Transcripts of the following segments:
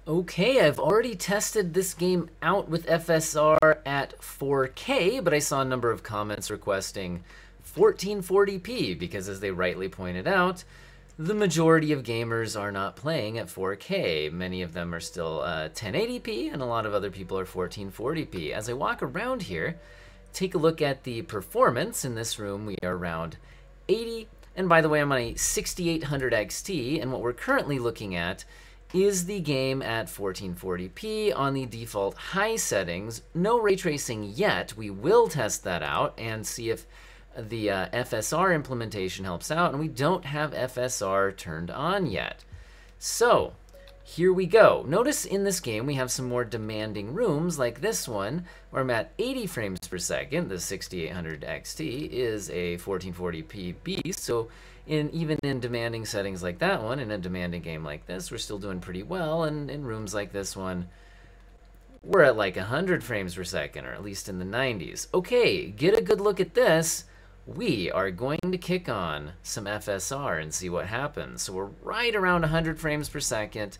Okay, I've already tested this game out with FSR at 4K, but I saw a number of comments requesting 1440p because, as they rightly pointed out, the majority of gamers are not playing at 4K. Many of them are still 1080p, and a lot of other people are 1440p. As I walk around here, take a look at the performance. In this room, we are around 80, and by the way, I'm on a 6800 XT, and what we're currently looking at is the game at 1440p on the default high settings. No ray tracing yet. We will test that out and see if the FSR implementation helps out, and we don't have FSR turned on yet. So here we go. Notice in this game we have some more demanding rooms like this one where I'm at 80 frames per second. The 6800 XT is a 1440p beast, so even in demanding settings like that one, in a demanding game like this, we're still doing pretty well. And in rooms like this one, we're at like 100 frames per second, or at least in the 90s. Okay, get a good look at this. We are going to kick on some FSR and see what happens. So we're right around 100 frames per second.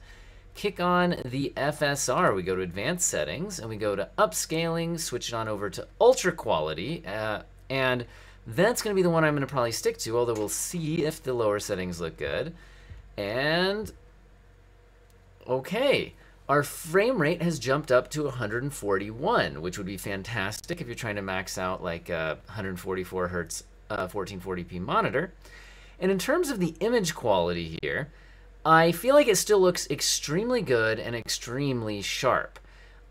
Kick on the FSR. We go to advanced settings and we go to upscaling, switch it on over to ultra quality, and that's going to be the one I'm going to probably stick to, although we'll see if the lower settings look good. And okay, our frame rate has jumped up to 141, which would be fantastic if you're trying to max out like a 144 hertz 1440p monitor. And in terms of the image quality here, I feel like it still looks extremely good and extremely sharp.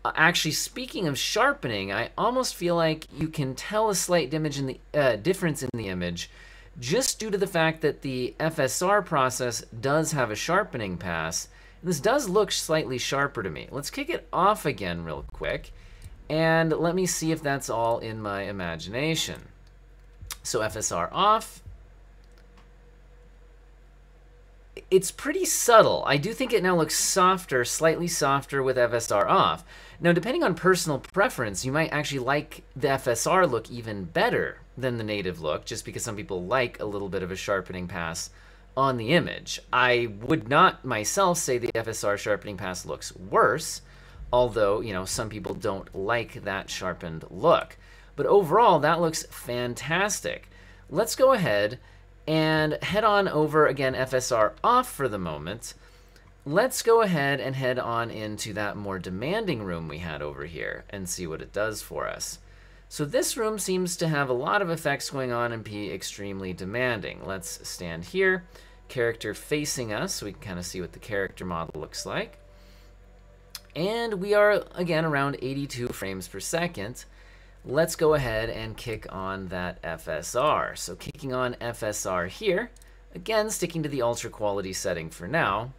Actually, speaking of sharpening, I almost feel like you can tell a slight difference in the image just due to the fact that the FSR process does have a sharpening pass. This does look slightly sharper to me. Let's kick it off again real quick, and let me see if that's all in my imagination. So FSR off. It's pretty subtle. I do think it now looks softer, slightly softer with FSR off. Now, depending on personal preference, you might actually like the FSR look even better than the native look, just because some people like a little bit of a sharpening pass on the image. I would not myself say the FSR sharpening pass looks worse, although, you know, some people don't like that sharpened look. But overall, that looks fantastic. Let's go ahead and head on over, again, FSR off for the moment. Let's go ahead and head on into that more demanding room we had over here and see what it does for us. So this room seems to have a lot of effects going on and be extremely demanding. Let's stand here, character facing us, so we can kind of see what the character model looks like. And we are, again, around 82 frames per second. Let's go ahead and kick on that FSR. So kicking on FSR here, again, sticking to the ultra quality setting for now.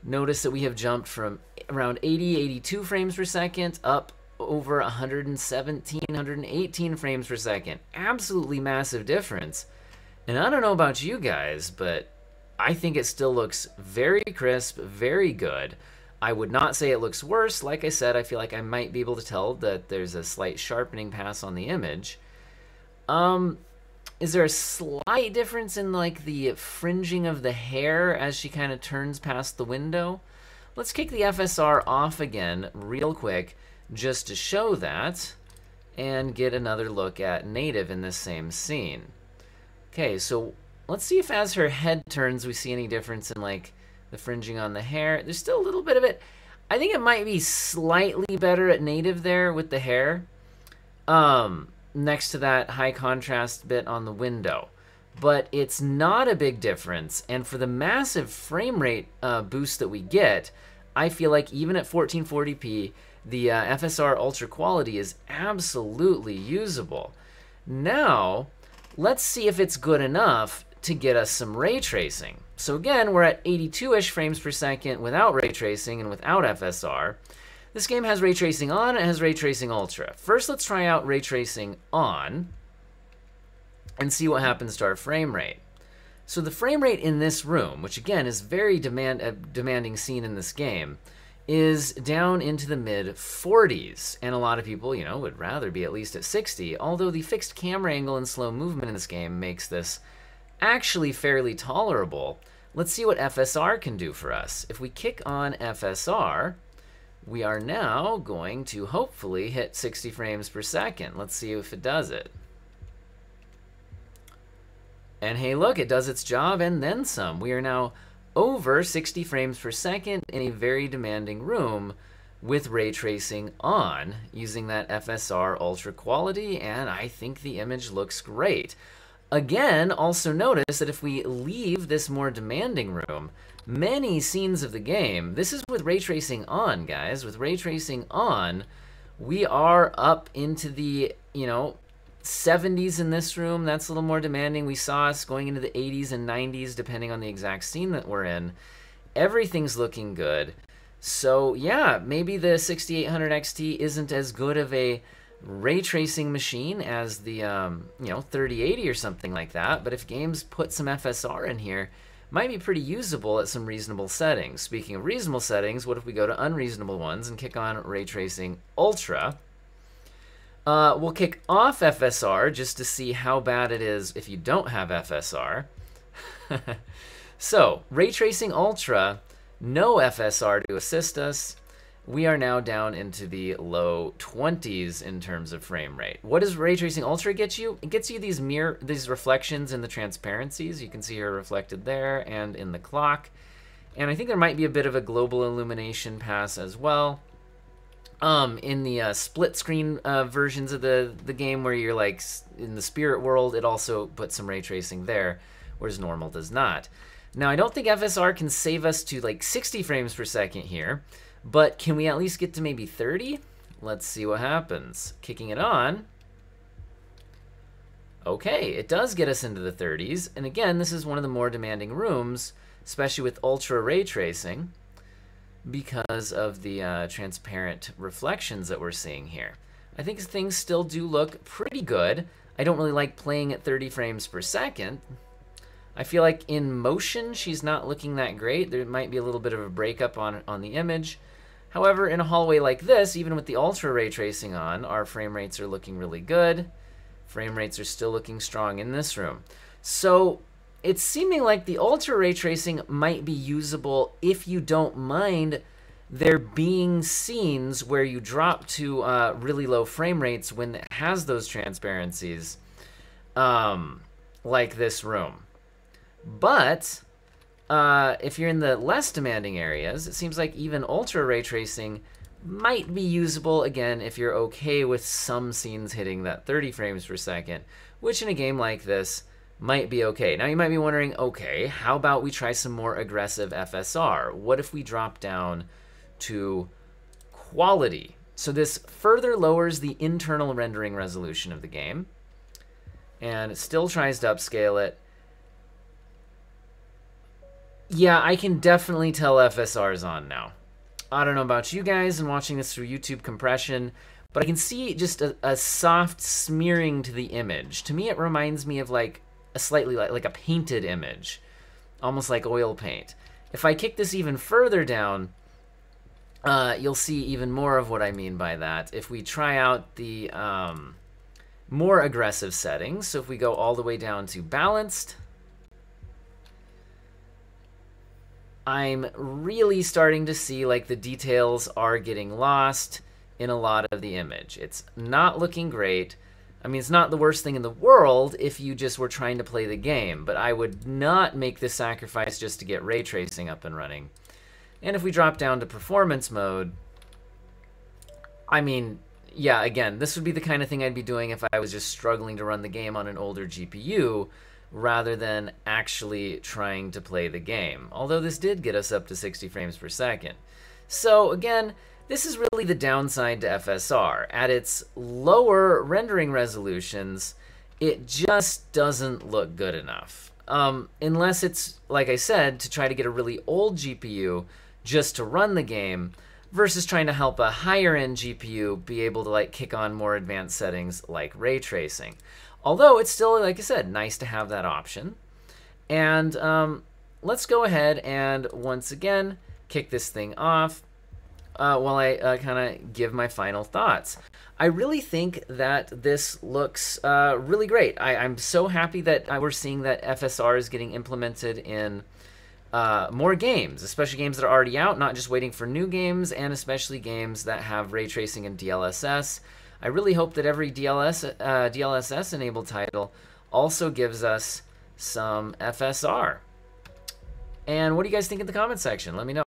Notice that we have jumped from around 80, 82 frames per second up over 117, 118 frames per second. Absolutely massive difference. And I don't know about you guys, but I think it still looks very crisp, very good. I would not say it looks worse. Like I said, I feel like I might be able to tell that there's a slight sharpening pass on the image. Is there a slight difference in like the fringing of the hair as she kind of turns past the window? Let's kick the FSR off again real quick just to show that and get another look at native in this same scene. Okay, so let's see if as her head turns we see any difference in like the fringing on the hair. There's still a little bit of it. I think it might be slightly better at native there with the hair. Next to that high contrast bit on the window. But it's not a big difference, and for the massive frame rate boost that we get, I feel like even at 1440p, the FSR Ultra Quality is absolutely usable. Now, let's see if it's good enough to get us some ray tracing. So again, we're at 82-ish frames per second without ray tracing and without FSR. This game has ray tracing on, it has ray tracing ultra. First, let's try out ray tracing on and see what happens to our frame rate. So the frame rate in this room, which again is very demanding scene in this game, is down into the mid 40s. And a lot of people, you know, would rather be at least at 60, although the fixed camera angle and slow movement in this game makes this actually fairly tolerable. Let's see what FSR can do for us. If we kick on FSR, we are now going to hopefully hit 60 frames per second. Let's see if it does it. And hey, look, it does its job and then some. We are now over 60 frames per second in a very demanding room with ray tracing on using that FSR ultra quality, and I think the image looks great. Again, also notice that if we leave this more demanding room, many scenes of the game, this is with ray tracing on, guys. With ray tracing on, we are up into the, 70s in this room. That's a little more demanding. We saw us going into the 80s and 90s, depending on the exact scene that we're in. Everything's looking good. So yeah, maybe the 6800 XT isn't as good of a ray tracing machine as the 3080 or something like that, but if games put some FSR in here, might be pretty usable at some reasonable settings. Speaking of reasonable settings, what if we go to unreasonable ones and kick on ray tracing ultra? We'll kick off FSR just to see how bad it is if you don't have FSR. So ray tracing ultra, no FSR to assist us. We are now down into the low 20s in terms of frame rate. What does ray tracing ultra get you? It gets you these reflections in the transparencies. You can see here reflected there and in the clock. And I think there might be a bit of a global illumination pass as well. In the split screen versions of the game where you're like in the spirit world, it also puts some ray tracing there, whereas normal does not. Now, I don't think FSR can save us to like 60 frames per second here, but can we at least get to maybe 30? Let's see what happens. Kicking it on. Okay, it does get us into the 30s. And again, this is one of the more demanding rooms, especially with ultra ray tracing, because of the transparent reflections that we're seeing here. I think things still do look pretty good. I don't really like playing at 30 frames per second. I feel like in motion, she's not looking that great. There might be a little bit of a breakup on the image. However, in a hallway like this, even with the ultra ray tracing on, our frame rates are looking really good. Frame rates are still looking strong in this room. So it's seeming like the ultra ray tracing might be usable if you don't mind there being scenes where you drop to really low frame rates when it has those transparencies, like this room. But if you're in the less demanding areas, it seems like even ultra ray tracing might be usable, again, if you're okay with some scenes hitting that 30 frames per second, which in a game like this might be okay. Now you might be wondering, okay, how about we try some more aggressive FSR? What if we drop down to quality? So this further lowers the internal rendering resolution of the game, and it still tries to upscale it. Yeah, I can definitely tell FSR is on now. I don't know about you guys and watching this through YouTube compression, but I can see just a soft smearing to the image. To me, it reminds me of like a slightly like a painted image, almost like oil paint. If I kick this even further down, you'll see even more of what I mean by that. If we try out the more aggressive settings, so if we go all the way down to balanced, I'm really starting to see like the details are getting lost in a lot of the image. It's not looking great. I mean, it's not the worst thing in the world if you just were trying to play the game, but I would not make this sacrifice just to get ray tracing up and running. And if we drop down to performance mode, I mean, yeah, again, this would be the kind of thing I'd be doing if I was just struggling to run the game on an older GPU, rather than actually trying to play the game. Although this did get us up to 60 frames per second. So again, this is really the downside to FSR. At its lower rendering resolutions, it just doesn't look good enough. Unless it's, like I said, to try to get a really old GPU just to run the game, versus trying to help a higher end GPU be able to like kick on more advanced settings like ray tracing. Although it's still, like I said, nice to have that option. And let's go ahead and once again kick this thing off while I kind of give my final thoughts. I really think that this looks really great. I'm so happy that we're seeing that FSR is getting implemented in more games, especially games that are already out, not just waiting for new games, and especially games that have ray tracing and DLSS. I really hope that every DLSS enabled title also gives us some FSR. And what do you guys think in the comment section? Let me know.